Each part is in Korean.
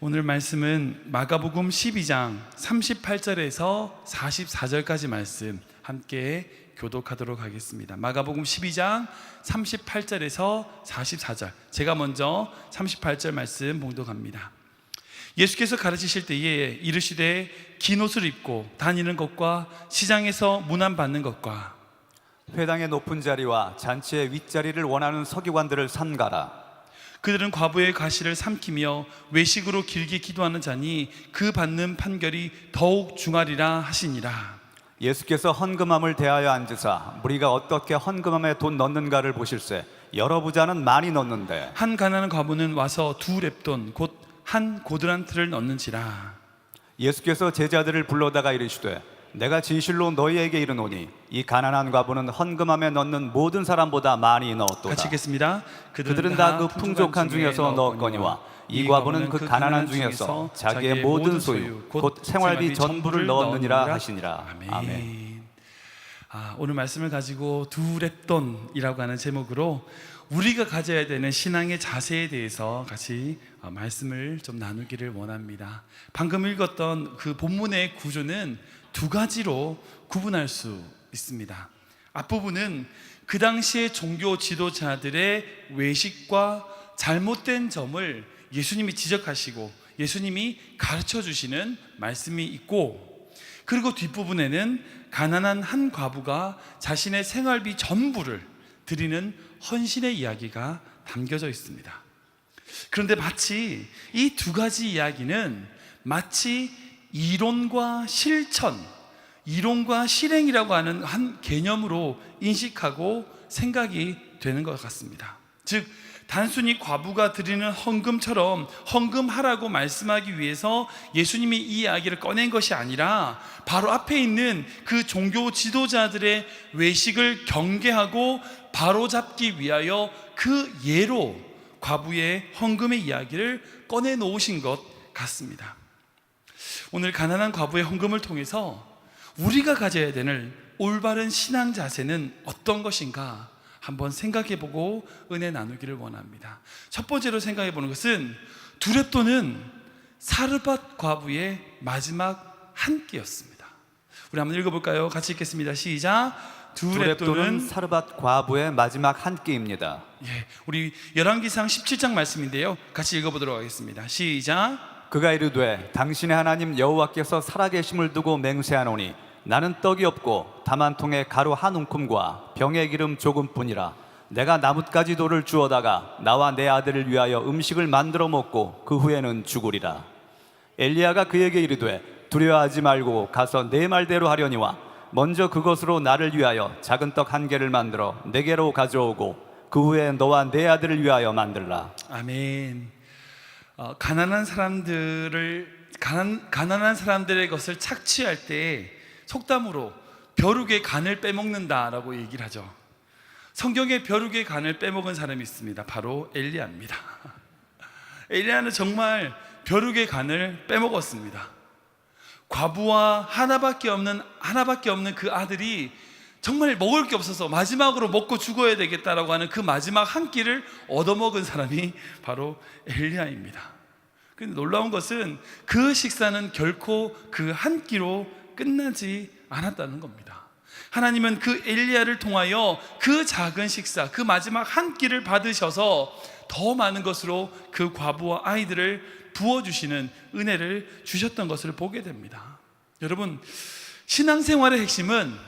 오늘 말씀은 마가복음 12장 38절에서 44절까지 말씀 함께 교독하도록 하겠습니다. 마가복음 12장 38절에서 44절, 제가 먼저 38절 말씀 봉독합니다. 예수께서 가르치실 때에 이르시되 긴 옷을 입고 다니는 것과 시장에서 문안 받는 것과 회당의 높은 자리와 잔치의 윗자리를 원하는 서기관들을 삼가라. 그들은 과부의 과실을 삼키며 외식으로 길게 기도하는 자니 그 받는 판결이 더욱 중하리라 하시니라. 예수께서 헌금함을 대하여 앉으사 무리가 어떻게 헌금함에 돈 넣는가를 보실세 여러 부자는 많이 넣는데 한 가난한 과부는 와서 두 렙돈 곧 한 고드란트를 넣는지라. 예수께서 제자들을 불러다가 이르시되 내가 진실로 너희에게 이르노니 이 가난한 과부는 헌금함에 넣는 모든 사람보다 많이 넣었도다. 같이 읽겠습니다. 그들은 다 그 풍족한 중에서 넣었거니와 이 과부는 그 가난한 중에서 자기의 모든 소유 곧 생활비 전부를 넣었느니라 하시니라. 아멘. 오늘 말씀을 가지고 두 렙돈이라고 하는 제목으로 우리가 가져야 되는 신앙의 자세에 대해서 같이 말씀을 좀 나누기를 원합니다. 방금 읽었던 그 본문의 구조는 두 가지로 구분할 수 있습니다. 앞부분은 그 당시의 종교 지도자들의 외식과 잘못된 점을 예수님이 지적하시고 예수님이 가르쳐 주시는 말씀이 있고, 그리고 뒷부분에는 가난한 한 과부가 자신의 생활비 전부를 드리는 헌신의 이야기가 담겨져 있습니다. 그런데 마치 이 두 가지 이야기는 마치 이론과 실천, 이론과 실행이라고 하는 한 개념으로 인식하고 생각이 되는 것 같습니다. 즉 단순히 과부가 드리는 헌금처럼 헌금하라고 말씀하기 위해서 예수님이 이 이야기를 꺼낸 것이 아니라 바로 앞에 있는 그 종교 지도자들의 외식을 경계하고 바로잡기 위하여 그 예로 과부의 헌금의 이야기를 꺼내 놓으신 것 같습니다. 오늘 가난한 과부의 헌금을 통해서 우리가 가져야 되는 올바른 신앙 자세는 어떤 것인가 한번 생각해보고 은혜 나누기를 원합니다. 첫 번째로 생각해보는 것은 두 렙돈은 사르밧 과부의 마지막 한 끼였습니다. 우리 한번 읽어볼까요? 같이 읽겠습니다. 시작. 두 렙돈은 사르밧 과부의 마지막 한 끼입니다. 우리 열왕기상 17장 말씀인데요, 같이 읽어보도록 하겠습니다. 시작. 그가 이르되 당신의 하나님 여호와께서 살아계심을 두고 맹세하노니 나는 떡이 없고 다만 통에 가루 한 움큼과 병에 기름 조금뿐이라. 내가 나뭇가지 돌을 주어다가 나와 내 아들을 위하여 음식을 만들어 먹고 그 후에는 죽으리라. 엘리야가 그에게 이르되 두려워하지 말고 가서 내 말대로 하려니와 먼저 그것으로 나를 위하여 작은 떡 한 개를 만들어 내게로 가져오고 그 후에 너와 내 아들을 위하여 만들라. 아멘. 가난한 사람들의 것을 착취할 때 속담으로 벼룩의 간을 빼먹는다라고 얘기를 하죠. 성경에 벼룩의 간을 빼먹은 사람이 있습니다. 바로 엘리야입니다. 엘리야는 정말 벼룩의 간을 빼먹었습니다. 과부와 하나밖에 없는 그 아들이 정말 먹을 게 없어서 마지막으로 먹고 죽어야 되겠다라고 하는 그 마지막 한 끼를 얻어먹은 사람이 바로 엘리야입니다. 그런데 놀라운 것은 그 식사는 결코 그 한 끼로 끝나지 않았다는 겁니다. 하나님은 그 엘리야를 통하여 그 작은 식사, 그 마지막 한 끼를 받으셔서 더 많은 것으로 그 과부와 아이들을 부어주시는 은혜를 주셨던 것을 보게 됩니다. 여러분, 신앙생활의 핵심은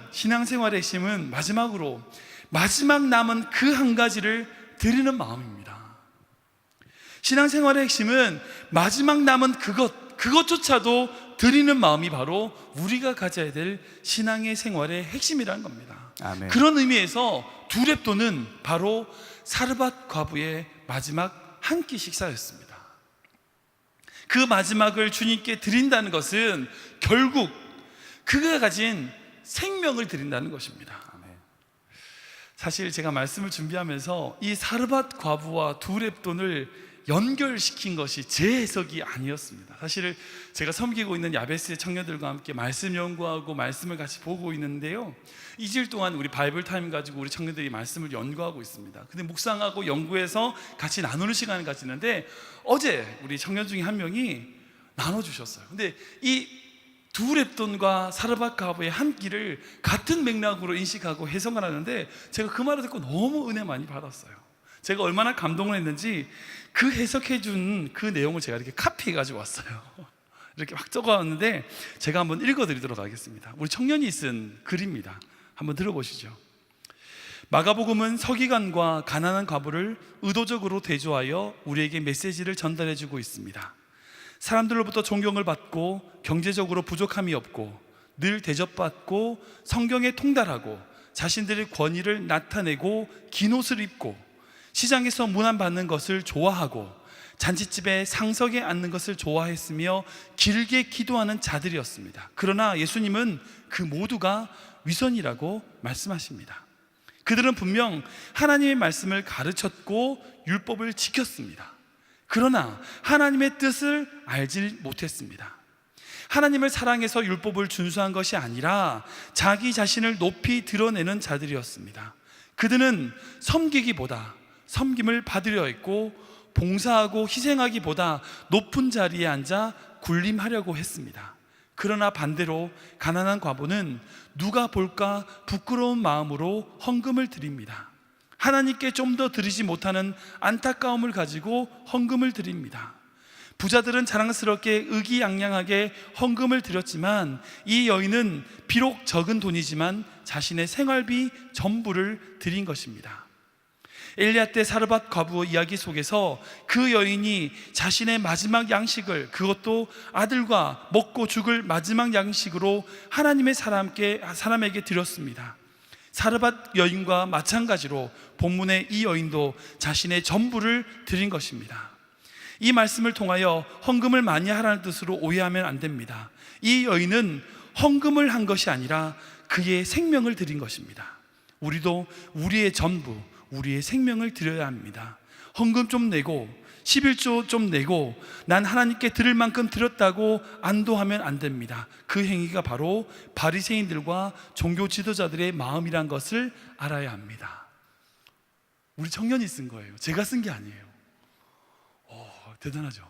마지막으로 마지막 남은 그 한 가지를 드리는 마음입니다. 신앙생활의 핵심은 마지막 남은 그것조차도 드리는 마음이 바로 우리가 가져야 될 신앙의 생활의 핵심이라는 겁니다. 아멘. 그런 의미에서 두 렙돈은 바로 사르밧 과부의 마지막 한 끼 식사였습니다. 그 마지막을 주님께 드린다는 것은 결국 그가 가진 생명을 드린다는 것입니다. 사실 제가 말씀을 준비하면서 이 사르밧 과부와 두 렙돈을 연결시킨 것이 제 해석이 아니었습니다. 사실 제가 섬기고 있는 야베스의 청년들과 함께 말씀 연구하고 말씀을 같이 보고 있는데요, 2주일 동안 우리 바이블 타임 가지고 우리 청년들이 말씀을 연구하고 있습니다. 근데 묵상하고 연구해서 같이 나누는 시간을 가지는데, 어제 우리 청년 중에 한 명이 나눠주셨어요. 근데 이 두 랩돈과 사르밧 과부의 한 길을 같은 맥락으로 인식하고 해석을 하는데, 제가 그 말을 듣고 너무 은혜 많이 받았어요. 제가 얼마나 감동을 했는지 그 해석해 준 그 내용을 제가 이렇게 카피해 가지고 왔어요. 이렇게 막 적어왔는데 제가 한번 읽어드리도록 하겠습니다. 우리 청년이 쓴 글입니다. 한번 들어보시죠. 마가복음은 서기관과 가난한 과부를 의도적으로 대조하여 우리에게 메시지를 전달해 주고 있습니다. 사람들로부터 존경을 받고 경제적으로 부족함이 없고 늘 대접받고 성경에 통달하고 자신들의 권위를 나타내고 긴 옷을 입고 시장에서 문안받는 것을 좋아하고 잔치집에 상석에 앉는 것을 좋아했으며 길게 기도하는 자들이었습니다. 그러나 예수님은 그 모두가 위선이라고 말씀하십니다. 그들은 분명 하나님의 말씀을 가르쳤고 율법을 지켰습니다. 그러나 하나님의 뜻을 알지 못했습니다. 하나님을 사랑해서 율법을 준수한 것이 아니라 자기 자신을 높이 드러내는 자들이었습니다. 그들은 섬기기보다 섬김을 받으려 했고, 봉사하고 희생하기보다 높은 자리에 앉아 군림하려고 했습니다. 그러나 반대로 가난한 과부는 누가 볼까 부끄러운 마음으로 헌금을 드립니다. 하나님께 좀 더 드리지 못하는 안타까움을 가지고 헌금을 드립니다. 부자들은 자랑스럽게 의기양양하게 헌금을 드렸지만, 이 여인은 비록 적은 돈이지만 자신의 생활비 전부를 드린 것입니다. 엘리야 때 사르밧 과부 이야기 속에서 그 여인이 자신의 마지막 양식을, 그것도 아들과 먹고 죽을 마지막 양식으로 하나님의 사람에게 드렸습니다. 사르밧 여인과 마찬가지로 본문의 이 여인도 자신의 전부를 드린 것입니다. 이 말씀을 통하여 헌금을 많이 하라는 뜻으로 오해하면 안 됩니다. 이 여인은 헌금을 한 것이 아니라 그의 생명을 드린 것입니다. 우리도 우리의 전부, 우리의 생명을 드려야 합니다. 헌금 좀 내고 11조 좀 내고 난 하나님께 드릴 만큼 드렸다고 안도하면 안 됩니다. 그 행위가 바로 바리새인들과 종교 지도자들의 마음이란 것을 알아야 합니다. 우리 청년이 쓴 거예요. 제가 쓴 게 아니에요. 대단하죠.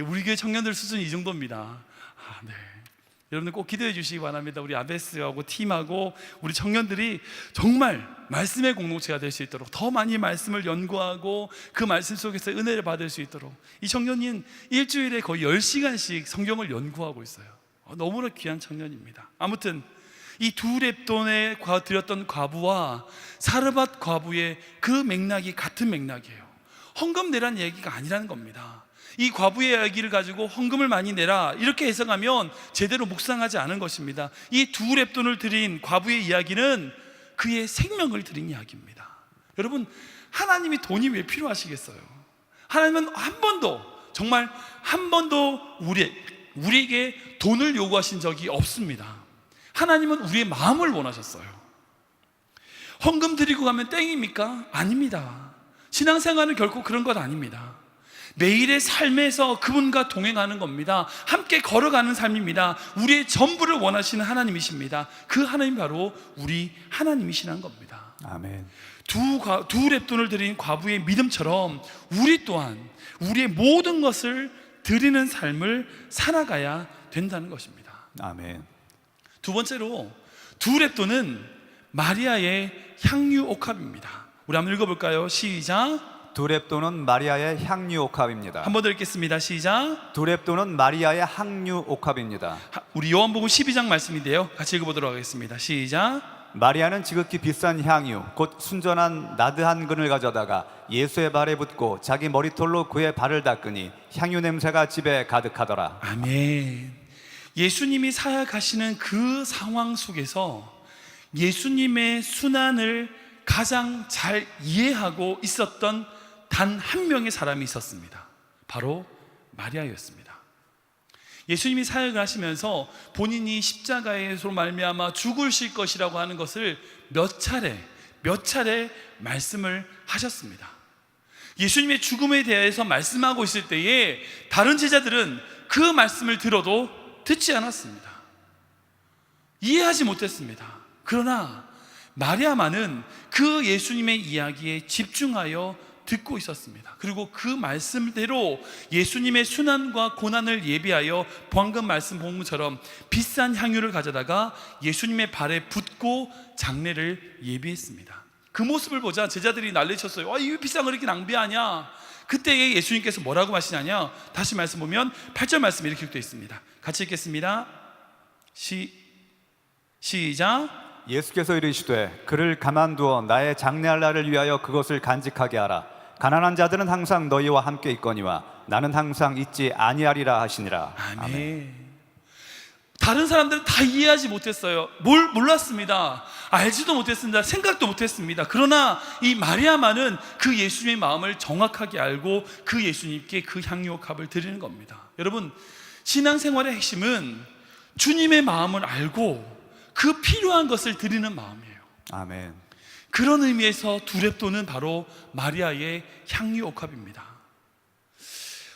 우리 교회 청년들 수준이 이 정도입니다. 네. 여러분들 꼭 기도해 주시기 바랍니다. 우리 아베스하고 팀하고 우리 청년들이 정말 말씀의 공동체가 될 수 있도록 더 많이 말씀을 연구하고 그 말씀 속에서 은혜를 받을 수 있도록, 이 청년인 일주일에 거의 10시간씩 성경을 연구하고 있어요. 너무나 귀한 청년입니다. 아무튼 이 두 렙돈에 드렸던 과부와 사르밧 과부의 그 맥락이 같은 맥락이에요. 헌금 내라는 얘기가 아니라는 겁니다. 이 과부의 이야기를 가지고 헌금을 많이 내라 이렇게 해석하면 제대로 묵상하지 않은 것입니다. 이 두 렙돈을 드린 과부의 이야기는 그의 생명을 드린 이야기입니다. 여러분, 하나님이 돈이 왜 필요하시겠어요? 하나님은 정말 한 번도 우리에게 돈을 요구하신 적이 없습니다. 하나님은 우리의 마음을 원하셨어요. 헌금 드리고 가면 땡입니까? 아닙니다. 신앙생활은 결코 그런 것 아닙니다. 매일의 삶에서 그분과 동행하는 겁니다. 함께 걸어가는 삶입니다. 우리의 전부를 원하시는 하나님이십니다. 그 하나님 바로 우리 하나님이시라는 겁니다. 아멘. 두 렙돈을 드린 과부의 믿음처럼 우리 또한 우리의 모든 것을 드리는 삶을 살아가야 된다는 것입니다. 아멘. 두 번째로 두 렙돈은 마리아의 향유 옥합입니다. 우리 한번 읽어볼까요? 시작. 두 렙돈은 마리아의 향유 옥합입니다. 한번 더 읽겠습니다. 시작. 두 렙돈은 마리아의 향유 옥합입니다. 우리 요한복음 12장 말씀인데요, 같이 읽어보도록 하겠습니다. 시작. 마리아는 지극히 비싼 향유 곧 순전한 나드한 근을 가져다가 예수의 발에 붓고 자기 머리털로 그의 발을 닦으니 향유 냄새가 집에 가득하더라. 아멘. 예수님이 사역하시는 그 상황 속에서 예수님의 순환을 가장 잘 이해하고 있었던 단 한 명의 사람이 있었습니다. 바로 마리아였습니다. 예수님이 사역을 하시면서 본인이 십자가에서 말미암아 죽으실 것이라고 하는 것을 몇 차례 말씀을 하셨습니다. 예수님의 죽음에 대해서 말씀하고 있을 때에 다른 제자들은 그 말씀을 들어도 듣지 않았습니다. 이해하지 못했습니다. 그러나 마리아만은 그 예수님의 이야기에 집중하여 듣고 있었습니다. 그리고 그 말씀대로 예수님의 순환과 고난을 예비하여 방금 말씀 본 것처럼 비싼 향유를 가져다가 예수님의 발에 붓고 장례를 예비했습니다. 그 모습을 보자 제자들이 난리쳤어요. 이 비싼 거 이렇게 낭비하냐? 그때에 예수님께서 뭐라고 하시냐냐? 다시 말씀 보면 8절 말씀에 이렇게 기록되어 있습니다. 같이 읽겠습니다. 시작. 예수께서 이르시되 그를 가만두어 나의 장래할 날을 위하여 그것을 간직하게 하라. 가난한 자들은 항상 너희와 함께 있거니와 나는 항상 있지 아니하리라 하시니라. 아멘. 다른 사람들은 다 이해하지 못했어요. 몰랐습니다. 알지도 못했습니다. 생각도 못했습니다. 그러나 이 마리아만은 그 예수님의 마음을 정확하게 알고 그 예수님께 그 향유옥합을 드리는 겁니다. 여러분, 신앙생활의 핵심은 주님의 마음을 알고 그 필요한 것을 드리는 마음이에요. 아멘. 그런 의미에서 두렙돈은 바로 마리아의 향유옥합입니다.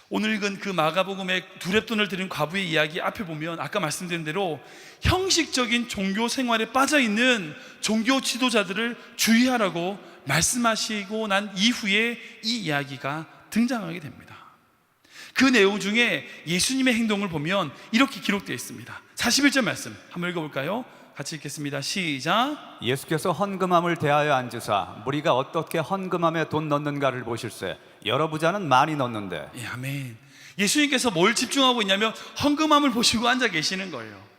오늘 읽은 그 마가복음의 두렙돈을 드린 과부의 이야기 앞에 보면 아까 말씀드린 대로 형식적인 종교 생활에 빠져있는 종교 지도자들을 주의하라고 말씀하시고 난 이후에 이 이야기가 등장하게 됩니다. 그 내용 중에 예수님의 행동을 보면 이렇게 기록되어 있습니다. 41절 말씀 한번 읽어볼까요? 같이 읽겠습니다. 시작. 예수께서 헌금함을 대하여 앉으사 무리가 어떻게 헌금함에 돈 넣는가를 보실세. 여러 부자는 많이 넣는데. 예, 아멘. 예수님께서 뭘 집중하고 있냐면 헌금함을 보시고 앉아 계시는 거예요.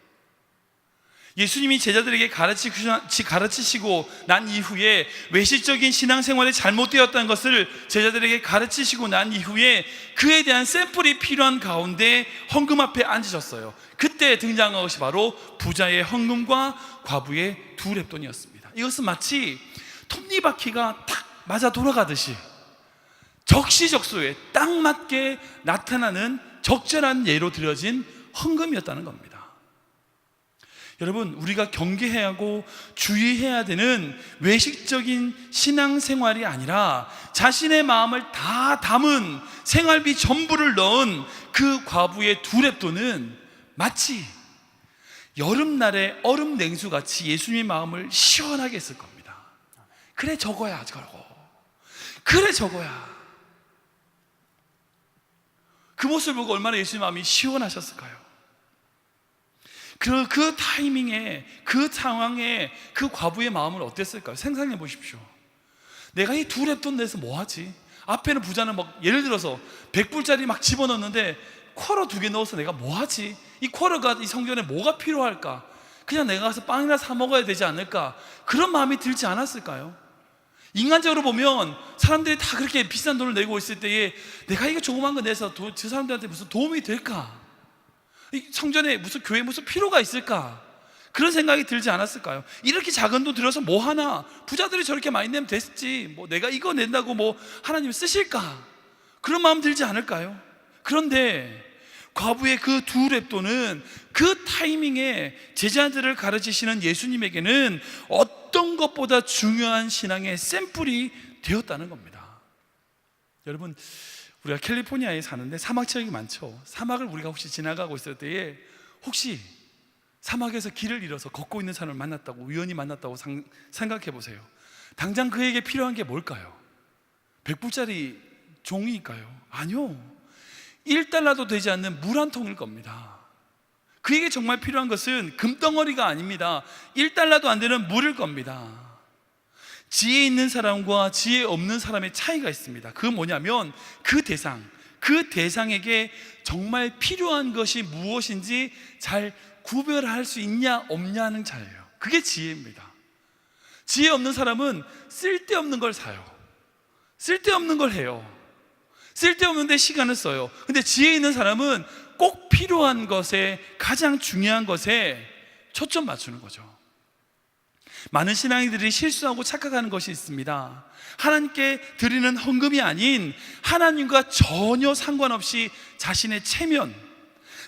예수님이 제자들에게 가르치시고 난 이후에 외식적인 신앙생활이 잘못되었다는 것을 제자들에게 가르치시고 난 이후에 그에 대한 샘플이 필요한 가운데 헌금 앞에 앉으셨어요. 그때 등장한 것이 바로 부자의 헌금과 과부의 두렙돈이었습니다. 이것은 마치 톱니바퀴가 탁 맞아 돌아가듯이 적시적소에 딱 맞게 나타나는 적절한 예로 드려진 헌금이었다는 겁니다. 여러분, 우리가 경계해야 하고 주의해야 되는 외식적인 신앙생활이 아니라 자신의 마음을 다 담은 생활비 전부를 넣은 그 과부의 두렙돈은 마치 여름날의 얼음 냉수같이 예수님의 마음을 시원하게 했을 겁니다. 그래 저거야 저거. 그래 저거야. 그 모습을 보고 얼마나 예수님 마음이 시원하셨을까요? 그 타이밍에, 그 상황에 그 과부의 마음은 어땠을까요? 생각해 보십시오. 내가 이 두렙돈 내서 뭐 하지? 앞에는 부자는 막 예를 들어서 100불짜리 막 집어넣는데 쿼러 2개 넣어서 내가 뭐 하지? 이 쿼러가 이 성전에 뭐가 필요할까? 그냥 내가 가서 빵이나 사 먹어야 되지 않을까? 그런 마음이 들지 않았을까요? 인간적으로 보면 사람들이 다 그렇게 비싼 돈을 내고 있을 때에 내가 이거 조그만 거 내서 저 사람들한테 무슨 도움이 될까? 이 성전에 무슨 교회에 무슨 필요가 있을까? 그런 생각이 들지 않았을까요? 이렇게 작은 돈 들여서 뭐 하나? 부자들이 저렇게 많이 내면 됐지. 뭐 내가 이거 낸다고 뭐 하나님 쓰실까? 그런 마음 들지 않을까요? 그런데 과부의 그 두렙돈은 그 타이밍에 제자들을 가르치시는 예수님에게는 어떤 것보다 중요한 신앙의 샘플이 되었다는 겁니다. 여러분, 우리가 캘리포니아에 사는데 사막 지역이 많죠. 사막을 우리가 혹시 지나가고 있을 때에 혹시 사막에서 길을 잃어서 걷고 있는 사람을 만났다고, 우연히 만났다고 생각해 보세요. 당장 그에게 필요한 게 뭘까요? 100불짜리 종이일까요? 아니요, 1달러도 되지 않는 물 한 통일 겁니다. 그에게 정말 필요한 것은 금덩어리가 아닙니다. 1달러도 안 되는 물일 겁니다. 지혜 있는 사람과 지혜 없는 사람의 차이가 있습니다. 그건 뭐냐면 그 대상에게 정말 필요한 것이 무엇인지 잘 구별할 수 있냐 없냐는 차이예요. 그게 지혜입니다. 지혜 없는 사람은 쓸데없는 걸 사요. 쓸데없는 걸 해요. 쓸데없는데 시간을 써요. 근데 지혜 있는 사람은 꼭 필요한 것에, 가장 중요한 것에 초점 맞추는 거죠. 많은 신앙인들이 실수하고 착각하는 것이 있습니다. 하나님께 드리는 헌금이 아닌 하나님과 전혀 상관없이 자신의 체면,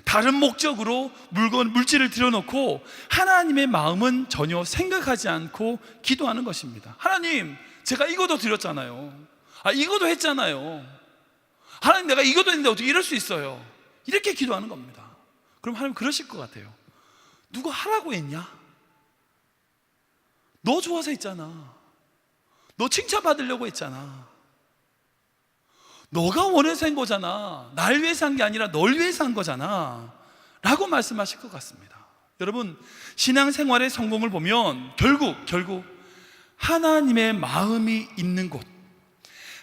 다른 목적으로 물질을 들여놓고 하나님의 마음은 전혀 생각하지 않고 기도하는 것입니다. 하나님, 제가 이거도 드렸잖아요. 아, 이것도 했잖아요. 하나님, 내가 이것도 했는데 어떻게 이럴 수 있어요? 이렇게 기도하는 겁니다. 그럼 하나님 그러실 것 같아요. 누가 하라고 했냐? 너 좋아서 했잖아. 너 칭찬받으려고 했잖아. 너가 원해서 한 거잖아. 날 위해서 한 게 아니라 널 위해서 한 거잖아 라고 말씀하실 것 같습니다. 여러분, 신앙생활의 성공을 보면 결국 하나님의 마음이 있는 곳,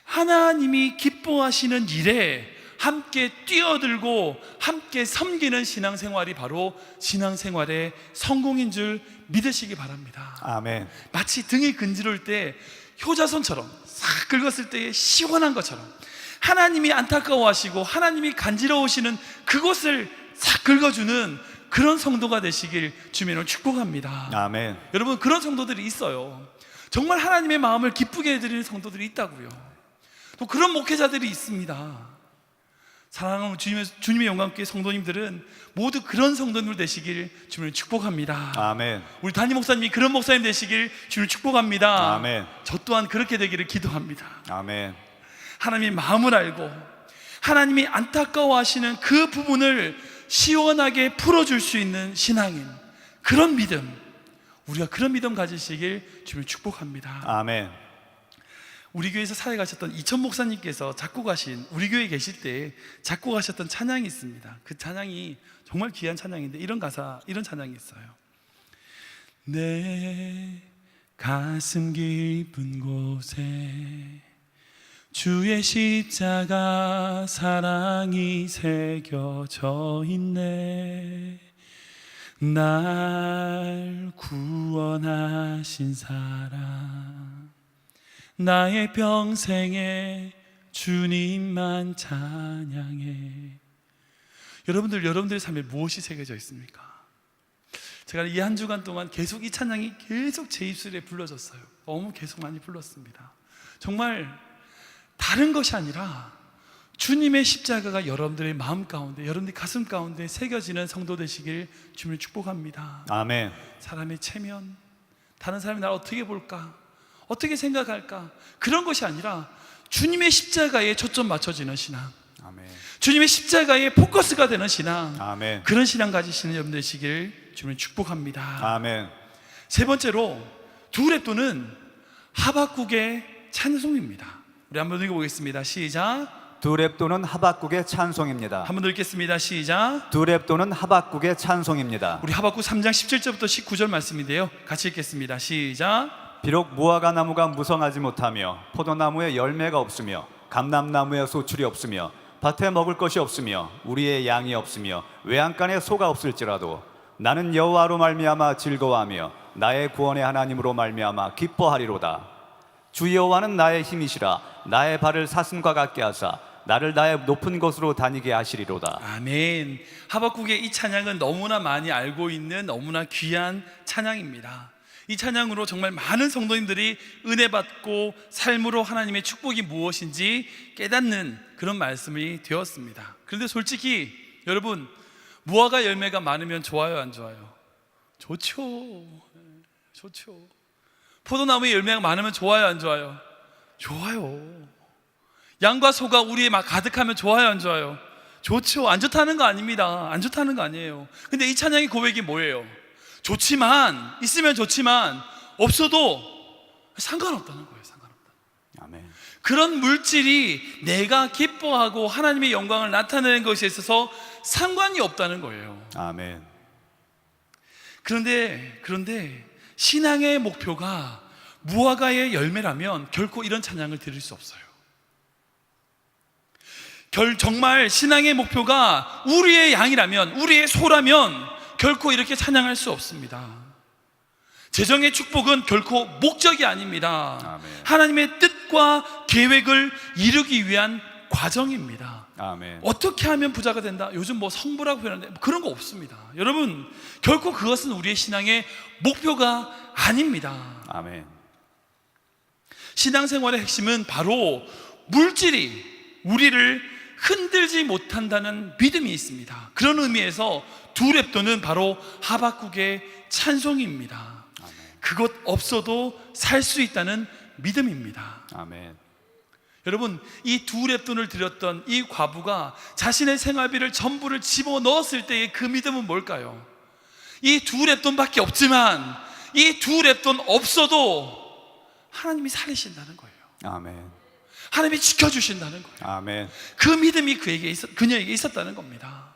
하나님이 기뻐하시는 일에 함께 뛰어들고 함께 섬기는 신앙생활이 바로 신앙생활의 성공인 줄 믿으시기 바랍니다. 아멘. 마치 등이 근지러울 때 효자손처럼 싹 긁었을 때 시원한 것처럼 하나님이 안타까워하시고 하나님이 간지러우시는 그곳을 싹 긁어주는 그런 성도가 되시길 주님으로 축복합니다. 아멘. 여러분, 그런 성도들이 있어요. 정말 하나님의 마음을 기쁘게 해드리는 성도들이 있다고요. 또 그런 목회자들이 있습니다. 사랑하는 주님의 영광교회 성도님들은 모두 그런 성도님들 되시길 주님을 축복합니다. 아멘. 우리 담임 목사님이 그런 목사님 되시길 주님을 축복합니다. 아멘. 저 또한 그렇게 되기를 기도합니다. 아멘. 하나님의 마음을 알고 하나님이 안타까워하시는 그 부분을 시원하게 풀어줄 수 있는 신앙인, 그런 믿음, 우리가 그런 믿음 가지시길 주님을 축복합니다. 아멘. 우리 교회에서 사역하셨던 이천 목사님께서 작곡하신, 우리 교회에 계실 때 작곡하셨던 찬양이 있습니다. 그 찬양이 정말 귀한 찬양인데 이런 찬양이 있어요. 내 가슴 깊은 곳에 주의 십자가 사랑이 새겨져 있네. 날 구원하신 사랑, 나의 평생에 주님만 찬양해. 여러분들의 삶에 무엇이 새겨져 있습니까? 제가 이 한 주간 동안 계속 이 찬양이 계속 제 입술에 불러졌어요. 너무 계속 많이 불렀습니다. 정말 다른 것이 아니라 주님의 십자가가 여러분들의 마음 가운데, 여러분들의 가슴 가운데 새겨지는 성도 되시길 주님을 축복합니다. 아멘. 사람의 체면, 다른 사람이 나를 어떻게 볼까, 어떻게 생각할까, 그런 것이 아니라 주님의 십자가에 초점 맞춰지는 신앙, 아멘. 주님의 십자가에 포커스가 되는 신앙, 아멘. 그런 신앙 가지시는 여러분 되시길 주님을 축복합니다. 아멘. 세 번째로 두 랩도는 하박국의 찬송입니다. 우리 한번 읽어보겠습니다. 시작. 두 랩도는 하박국의 찬송입니다. 한번 더 읽겠습니다. 시작. 두 랩도는 하박국의 찬송입니다. 우리 하박국 3장 17절부터 19절 말씀인데요, 같이 읽겠습니다. 시작. 비록 무화과 나무가 무성하지 못하며 포도나무에 열매가 없으며 감람나무에 소출이 없으며 밭에 먹을 것이 없으며 우리의 양이 없으며 외양간에 소가 없을지라도 나는 여호와로 말미암아 즐거워하며 나의 구원의 하나님으로 말미암아 기뻐하리로다. 주 여호와는 나의 힘이시라. 나의 발을 사슴과 같게 하사 나를 나의 높은 곳으로 다니게 하시리로다. 아멘. 하박국의 이 찬양은 너무나 많이 알고 있는 너무나 귀한 찬양입니다. 이 찬양으로 정말 많은 성도님들이 은혜 받고 삶으로 하나님의 축복이 무엇인지 깨닫는 그런 말씀이 되었습니다. 그런데 솔직히 여러분, 무화과 열매가 많으면 좋아요, 안 좋아요? 좋죠. 좋죠. 포도나무에 열매가 많으면 좋아요, 안 좋아요? 좋아요. 양과 소가 우리에 막 가득하면 좋아요, 안 좋아요? 좋죠. 안 좋다는 거 아닙니다. 안 좋다는 거 아니에요. 근데 이 찬양의 고백이 뭐예요? 좋지만, 있으면 좋지만 없어도 상관없다는 거예요. 상관없다. 아멘. 그런 물질이 내가 기뻐하고 하나님의 영광을 나타내는 것에 있어서 상관이 없다는 거예요. 아멘. 그런데 신앙의 목표가 무화과의 열매라면 결코 이런 찬양을 드릴 수 없어요. 정말 신앙의 목표가 우리의 양이라면, 우리의 소라면 결코 이렇게 찬양할 수 없습니다. 재정의 축복은 결코 목적이 아닙니다. 아멘. 하나님의 뜻과 계획을 이루기 위한 과정입니다. 아멘. 어떻게 하면 부자가 된다? 요즘 뭐 성부라고 표현하는데 그런 거 없습니다. 여러분, 결코 그것은 우리의 신앙의 목표가 아닙니다. 아멘. 신앙생활의 핵심은 바로 물질이 우리를 흔들지 못한다는 믿음이 있습니다. 그런 의미에서 두 랩도는 바로 하박국의 찬송입니다. 아멘. 그것 없어도 살 수 있다는 믿음입니다. 아멘. 여러분, 이 두 랩돈을 드렸던 이 과부가 자신의 생활비를 전부를 집어넣었을 때의 그 믿음은 뭘까요? 이 두 랩돈밖에 없지만 이 두 랩돈 없어도 하나님이 살리신다는 거예요. 아멘. 하나님이 지켜주신다는 거예요. 아멘. 그 믿음이 그녀에게 있었다는 겁니다.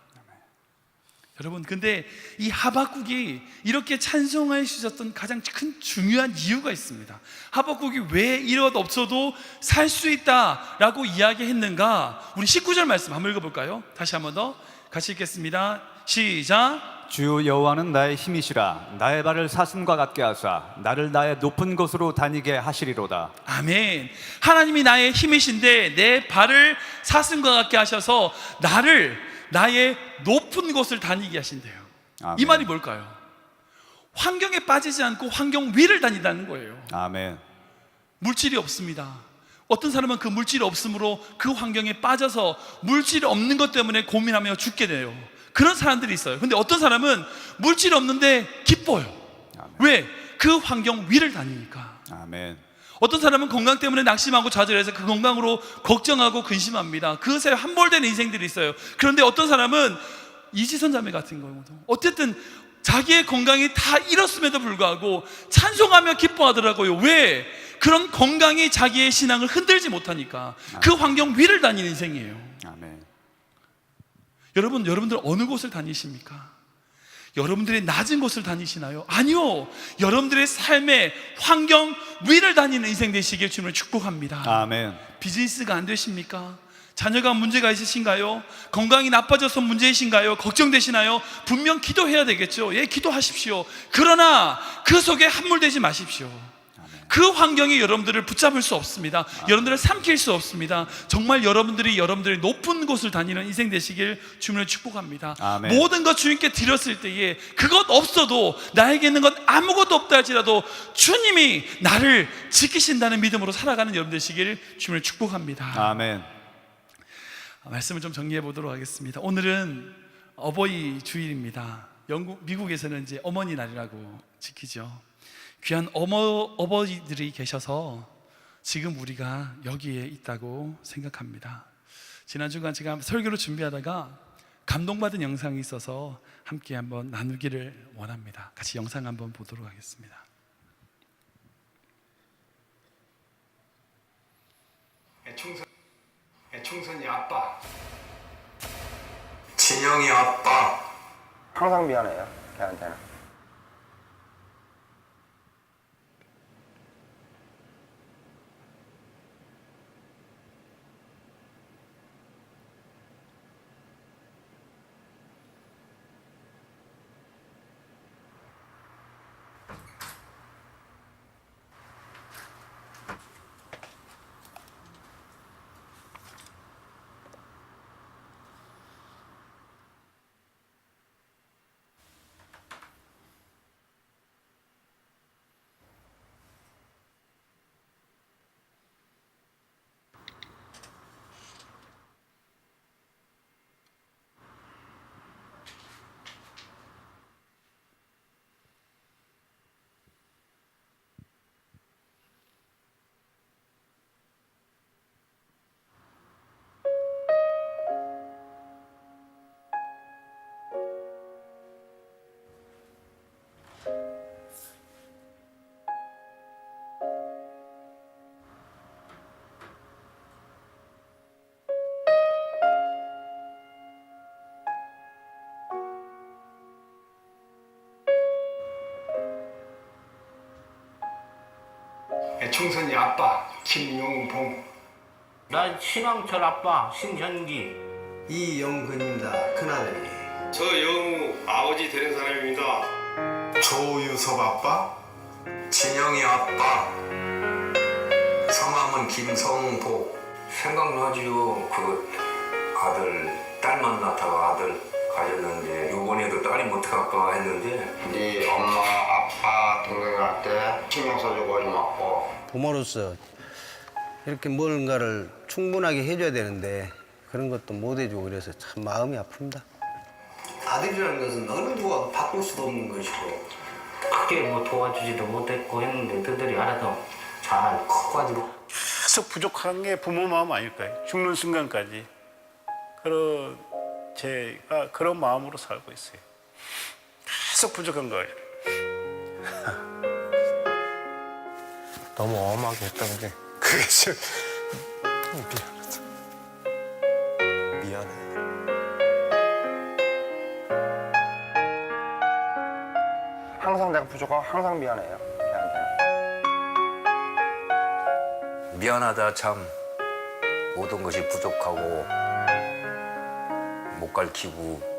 여러분, 근데 이 하박국이 이렇게 찬송할 수 있었던 가장 큰 중요한 이유가 있습니다. 하박국이 왜 이것 없어도 살 수 있다라고 이야기했는가? 우리 19절 말씀 한번 읽어볼까요? 다시 한번 더 같이 읽겠습니다. 시작. 주 여호와는 나의 힘이시라. 나의 발을 사슴과 같게 하사 나를 나의 높은 곳으로 다니게 하시리로다. 아멘. 하나님이 나의 힘이신데 내 발을 사슴과 같게 하셔서 나를 나의 높은 곳을 다니게 하신대요. 아멘. 이 말이 뭘까요? 환경에 빠지지 않고 환경 위를 다닌다는 거예요. 아멘. 물질이 없습니다. 어떤 사람은 그 물질이 없으므로 그 환경에 빠져서 물질이 없는 것 때문에 고민하며 죽게 돼요. 그런 사람들이 있어요. 근데 어떤 사람은 물질이 없는데 기뻐요. 아멘. 왜? 그 환경 위를 다니니까. 아멘. 어떤 사람은 건강 때문에 낙심하고 좌절해서 그 건강으로 걱정하고 근심합니다. 그것에 함몰되는 인생들이 있어요. 그런데 어떤 사람은 이지선 자매 같은 경우도 어쨌든 자기의 건강이 다 잃었음에도 불구하고 찬송하며 기뻐하더라고요. 왜? 그런 건강이 자기의 신앙을 흔들지 못하니까. 그 환경 위를 다니는 인생이에요. 아멘. 여러분들 어느 곳을 다니십니까? 여러분들이 낮은 곳을 다니시나요? 아니요. 여러분들의 삶의 환경 위를 다니는 인생 되시길 주님을 축복합니다. 아멘. 비즈니스가 안 되십니까? 자녀가 문제가 있으신가요? 건강이 나빠져서 문제이신가요? 걱정되시나요? 분명 기도해야 되겠죠. 예, 기도하십시오. 그러나 그 속에 함몰되지 마십시오. 그 환경이 여러분들을 붙잡을 수 없습니다. 여러분들을 삼킬 수 없습니다. 정말 여러분들이 여러분들의 높은 곳을 다니는 인생 되시길 주님을 축복합니다. 아멘. 모든 것 주님께 드렸을 때에 그것 없어도 나에게 있는 건 아무것도 없다 할지라도 주님이 나를 지키신다는 믿음으로 살아가는 여러분 되시길 주님을 축복합니다. 아멘. 말씀을 좀 정리해 보도록 하겠습니다. 오늘은 어버이 주일입니다. 미국에서는 이제 어머니 날이라고 지키죠. 귀한 어버이들이 계셔서 지금 우리가 여기에 있다고 생각합니다. 지난 주간 제가 설교를 준비하다가 감동받은 영상이 있어서 함께 한번 나누기를 원합니다. 같이 영상 한번 보도록 하겠습니다. 총선이 아빠, 진영이 아빠. 항상 미안해요 걔한테는. 총선이 아빠 김용봉, 나 신왕철 아빠 신현기. 이영근입니다. 큰아들이. 저 영우 아버지 되는 사람입니다. 조유섭 아빠. 진영이 아빠. 성함은 김성복. 생각나지요. 그 아들 딸만 낳다가 아들 가졌는데 요번에도 딸이 못 할까 했는데 네 엄마 아빠 동생한테 신경 써주고 좀 왔고. 부모로서 이렇게 뭔가를 충분하게 해줘야 되는데 그런 것도 못 해주고 그래서 참 마음이 아픕니다. 아들이라는 것은 어느 누가 바꿀 수도 없는 것이고. 크게 뭐 도와주지도 못했고 했는데 그들이 알아서 잘 커가지고 계속 부족한 게 부모 마음 아닐까요? 죽는 순간까지. 제가 그런 마음으로 살고 있어요. 계속 부족한 거예요. 너무 엄하게 했던 게 그게 좀 미안하다. 미안해. 항상 내가 부족하고 항상 미안해요. 걔한테는. 미안하다 참. 모든 것이 부족하고 못 가르치고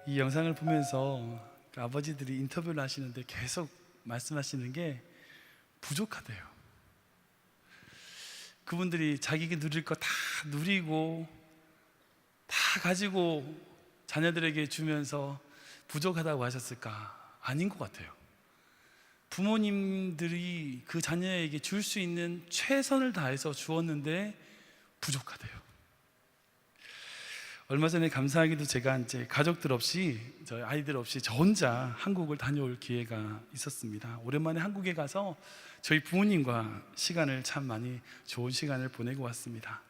이 영상을 보면서 그 아버지들이 인터뷰를 하시는데 계속 말씀하시는 게 부족하대요. 그분들이 자기가 누릴 거 다 누리고 다 가지고 자녀들에게 주면서 부족하다고 하셨을까? 아닌 것 같아요. 부모님들이 그 자녀에게 줄 수 있는 최선을 다해서 주었는데 부족하대요. 얼마 전에 감사하게도 제가 이제 가족들 없이, 저희 아이들 없이 저 혼자 한국을 다녀올 기회가 있었습니다. 오랜만에 한국에 가서 저희 부모님과 시간을 참 많이 좋은 시간을 보내고 왔습니다.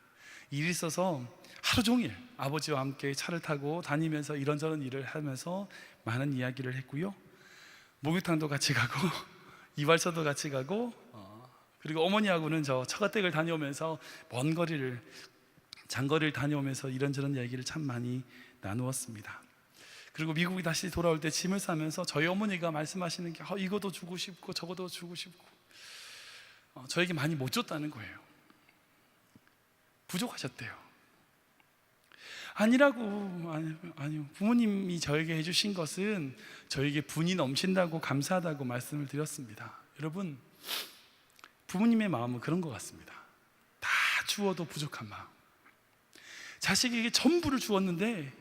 일이 있어서 하루 종일 아버지와 함께 차를 타고 다니면서 이런저런 일을 하면서 많은 이야기를 했고요. 목욕탕도 같이 가고 이발소도 같이 가고 그리고 어머니하고는 저 처가댁을 다녀오면서 먼 거리를 장거리를 다녀오면서 이런저런 이야기를 참 많이 나누었습니다. 그리고 미국에 다시 돌아올 때 짐을 싸면서 저희 어머니가 말씀하시는 게 이것도 주고 싶고 저것도 주고 싶고 저에게 많이 못 줬다는 거예요. 부족하셨대요. 아니요. 부모님이 저에게 해주신 것은 저에게 분이 넘친다고 감사하다고 말씀을 드렸습니다. 여러분, 부모님의 마음은 그런 것 같습니다. 다 주어도 부족한 마음. 자식에게 전부를 주었는데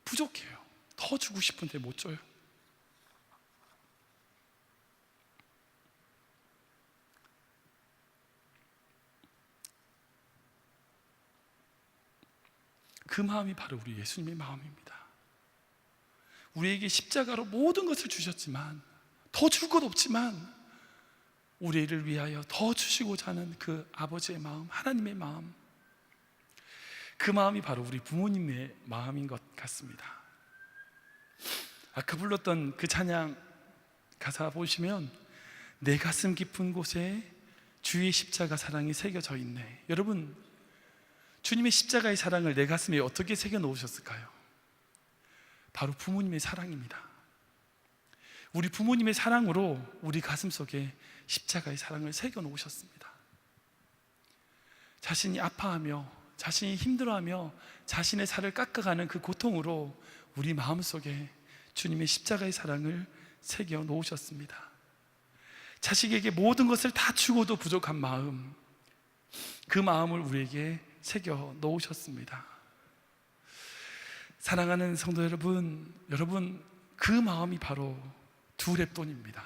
부족해요. 더 주고 싶은데 못 줘요. 그 마음이 바로 우리 예수님의 마음입니다. 우리에게 십자가로 모든 것을 주셨지만, 더 줄 것 없지만 우리를 위하여 더 주시고자 하는 그 아버지의 마음, 하나님의 마음, 그 마음이 바로 우리 부모님의 마음인 것 같습니다. 아까 불렀던 그 찬양 가사 보시면 내 가슴 깊은 곳에 주의 십자가 사랑이 새겨져 있네. 여러분, 주님의 십자가의 사랑을 내 가슴에 어떻게 새겨 놓으셨을까요? 바로 부모님의 사랑입니다. 우리 부모님의 사랑으로 우리 가슴 속에 십자가의 사랑을 새겨 놓으셨습니다. 자신이 아파하며 자신이 힘들어하며 자신의 살을 깎아가는 그 고통으로 우리 마음속에 주님의 십자가의 사랑을 새겨 놓으셨습니다. 자식에게 모든 것을 다 주고도 부족한 마음, 그 마음을 우리에게 새겨 놓으셨습니다. 사랑하는 성도 여러분, 그 마음이 바로 두 랩돈입니다.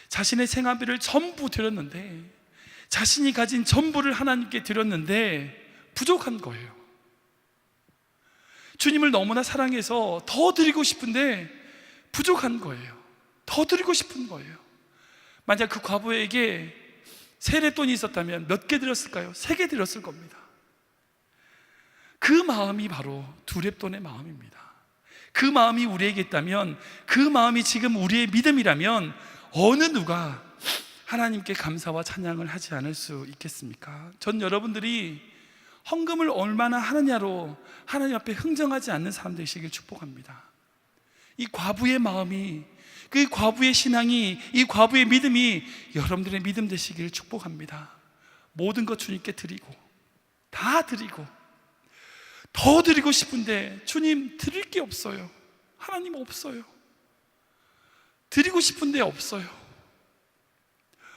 자신의 생활비를 전부 드렸는데, 자신이 가진 전부를 하나님께 드렸는데 부족한 거예요. 주님을 너무나 사랑해서 더 드리고 싶은데 부족한 거예요. 더 드리고 싶은 거예요. 만약 그 과부에게 세뱃돈이 있었다면 몇 개 드렸을까요? 3개 드렸을 겁니다. 그 마음이 바로 두렙돈의 마음입니다. 그 마음이 우리에게 있다면, 그 마음이 지금 우리의 믿음이라면 어느 누가 하나님께 감사와 찬양을 하지 않을 수 있겠습니까? 전 여러분들이 헌금을 얼마나 하느냐로 하나님 앞에 흥정하지 않는 사람 되시길 축복합니다. 이 과부의 마음이, 그 과부의 신앙이, 이 과부의 믿음이 여러분들의 믿음 되시길 축복합니다. 모든 것 주님께 드리고, 다 드리고, 더 드리고 싶은데 주님 드릴 게 없어요. 하나님 없어요. 드리고 싶은데 없어요.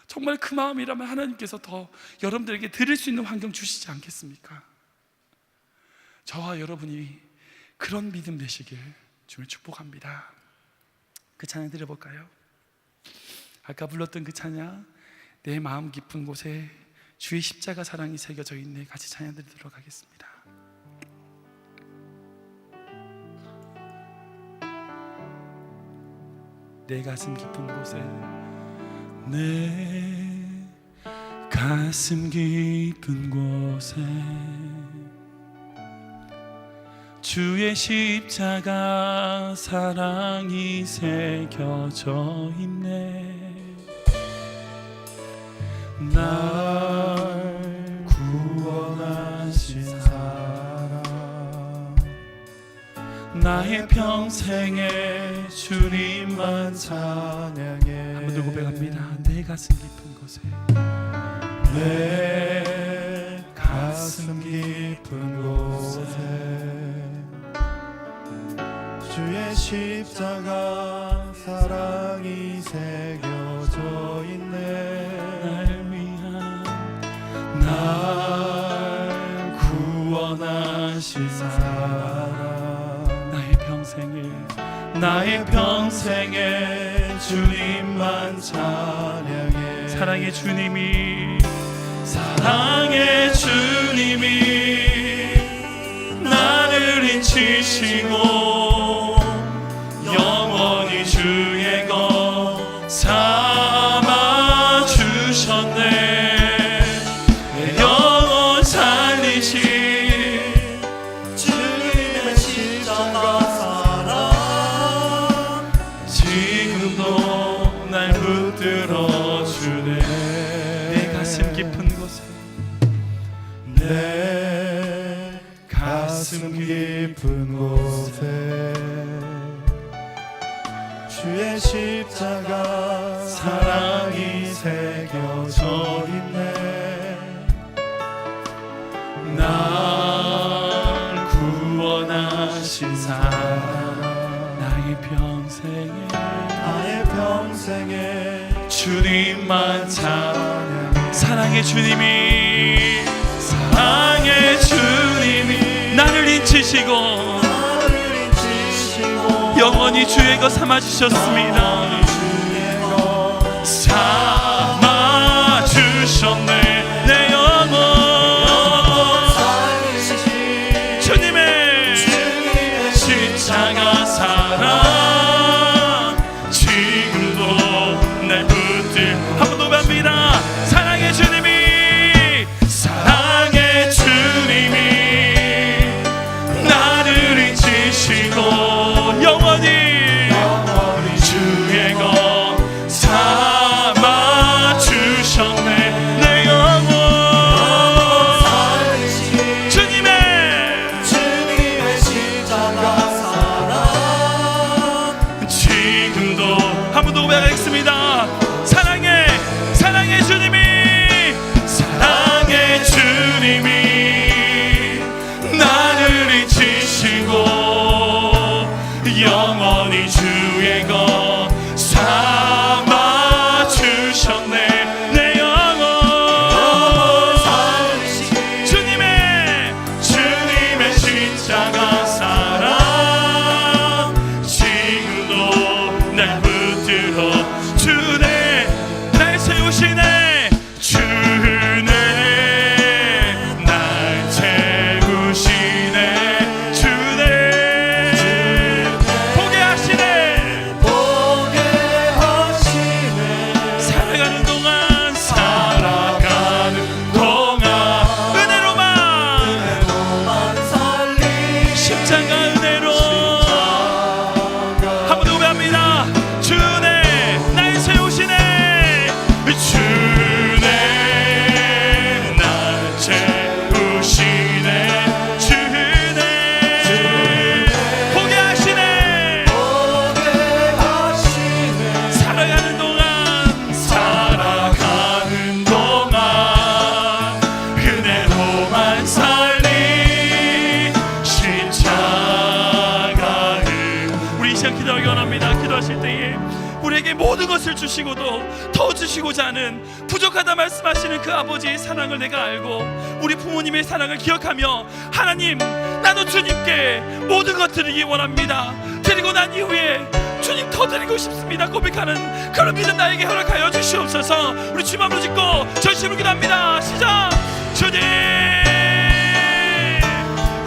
정말 그 마음이라면 하나님께서 더 여러분들에게 드릴 수 있는 환경 주시지 않겠습니까? 저와 여러분이 그런 믿음 되시길 주님 축복합니다. 그 찬양 드려볼까요? 아까 불렀던 그 찬양, 내 마음 깊은 곳에 주의 십자가 사랑이 새겨져 있네, 같이 찬양 드리도록 하겠습니다. 내 가슴 깊은 곳에, 내 가슴 깊은 곳에 주의 십자가 사랑이 새겨져 있네. 날 구원하신 사랑, 나의 평생에 주님만 찬양해. 한 번 더 고백합니다. 내 가슴 깊은 곳에, 내 가슴 깊은 곳에 주의 십자가 사랑이 새겨져 있네. 날 위한, 날 구원하신 사랑, 나의 평생에 주님만 찬양해. 사랑의 주님이, 사랑의 주님이 나를 인치시고 영원히 주의 것 삼아 주셨네. 내 영혼 살리신 주님의 십자가 사랑, 지금도 날 붙들어 주네. 내 가슴 깊은 곳에, 내 가슴 깊은 곳에 주의 십자가 사랑이 새겨져 있네. 날 구원하신 사랑, 나의 평생에 주님만 찬양해. 사랑의 주님이, 사랑의 주님이 나를 인치시고 영원히 주의 것 삼아주셨습니다. 삼아주셨네. 내 영혼 주님의 십자가 사랑, 지금도 날 붙들. 한 번 더 갑니다. 사랑의 주님이, 사랑의 주님이 나를 인치시고 영원히 주의 것 삼아 주셨네. 내 영혼 주님의 십자가 사랑, 지금도 한 번 더 고백하겠습니다. 사랑의 주님이, 사랑의 주님이 나를 인치시고 영원히 주의 것 삼아 주셨네. 내 영혼 주님의 십자가 사랑, 지금도 날 붙들어 주네. 날 세우시네. 주네 날 세우시네. 주네 보게 하시네. 시간 기도하기 원합니다. 기도하실 때에 우리에게 모든 것을 주시고도 더 주시고자 하는 부족하다 말씀하시는 그 아버지의 사랑을 내가 알고 우리 부모님의 사랑을 기억하며 하나님, 나도 주님께 모든 것 드리기 원합니다. 드리고 난 이후에 주님 더 드리고 싶습니다 고백하는 그런 믿음 나에게 허락하여 주시옵소서. 우리 주님 앞으로 짓고 전심으로 기도합니다. 시작. 주님,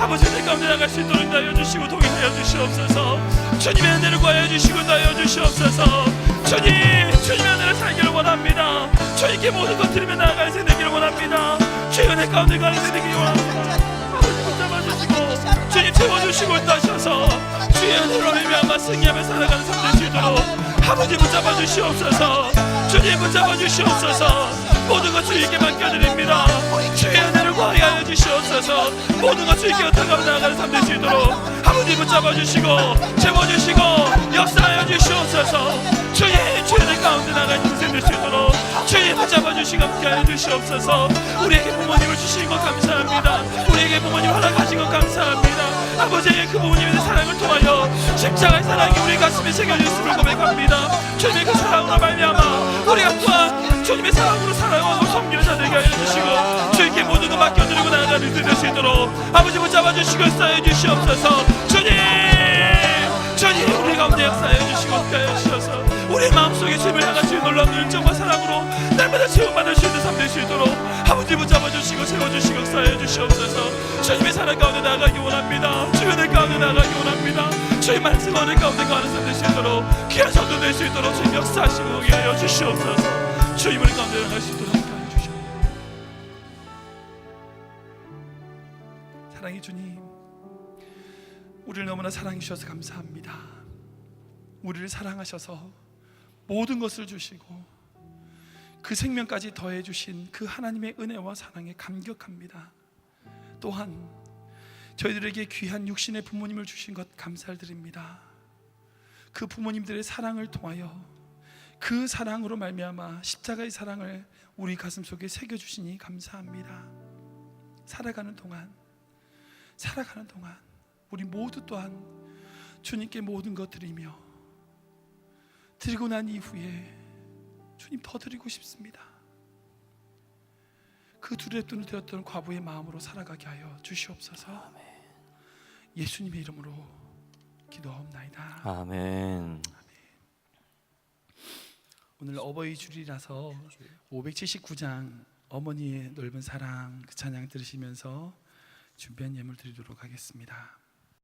아버지 내 가운데 나갈 수 있도록 인도하여 주시고 동행하여 주시옵소서. 주님의 은혜를 구하여 주시고 인도하여 주시옵소서. 주님의 은혜를 살기를 원합니다. 주님께 모든 것 드리며 나아갈 새 되기를 원합니다. 주의 은혜 가운데 가는 새 되기를 원합니다. 아버지 붙잡아주시고 주님 채워주시고 인도하셔서 주의 은혜로 말미암아 승리하며 살아가는 삶 될 수 있도록 아버지 붙잡아 주시옵소서. 주님 붙잡아 주시옵소서. 모든 것 주님께 맡겨드립니다. 주의 은혜를 구하게 하여 주시옵소서. 모든 것 주님께 흩어가며 나아가는 삶 될 수 있도록 아버지 붙잡아 주시고 채워주시고 역사하여 주시옵소서. 주의 은혜 가운데 나아가는 인생 될 수 있도록 주님 붙잡아 주시고 함께 하여 주시옵소서. 우리에게 부모님을 주신 것 감사합니다. 우리에게 부모님 허락하신 것 감사합니다. 아버지의 그 부모님의 사랑을 통하여 십자가의 사랑이 우리 가슴에 새겨져 있음을 고백합니다. 주님의 그 사랑으로 말미암아 우리가 또한 주님의 사랑으로 사랑하고 섬기는 자 되게 하여 주시고 주님께 모든 것 맡겨드리고 나아가는 인생 될 수 있도록 아버지 붙잡아 주시고 역사해 주시옵소서. 주님 우리 가운데 역사해 주시고 함께하여 주셔서 우리의 마음속에 주님을 향한 주의 놀라운 열정과 사랑으로 날마다 체험받을 수 있는 삶 될 수 있도록 아버지 붙잡아 주시고 세워주시고 역사해 주시옵소서. 주님의 사랑 가운데 나아가기 원합니다. 주의 은혜 가운데 나아가기 원합니다. 주의 말씀 은혜 가운데 가는 삶 될 수 있도록 귀한 성도 될 수 있도록 주님 역사하시고 오게 하여 주시옵소서. 주의 은혜 가운데 나아갈 수 있도록 함께하여 주시옵소서. 사랑의 주님, 우리를 너무나 사랑해 주셔서 감사합니다. 우리를 사랑하셔서 모든 것을 주시고 그 생명까지 더해 주신 그 하나님의 은혜와 사랑에 감격합니다. 또한 저희들에게 귀한 육신의 부모님을 주신 것 감사드립니다. 그 부모님들의 사랑을 통하여 그 사랑으로 말미암아 십자가의 사랑을 우리 가슴 속에 새겨 주시니 감사합니다. 살아가는 동안 우리 모두 또한 주님께 모든 것 드리며 드리고 난 이후에 주님 더 드리고 싶습니다. 그 두렵던 되었던 과부의 마음으로 살아가게 하여 주시옵소서. 예수님의 이름으로 기도하옵나이다. 아멘. 오늘 어버이 주일이라서 579장 어머니의 넓은 사랑 그 찬양 들으시면서 준비한 예물 드리도록 하겠습니다.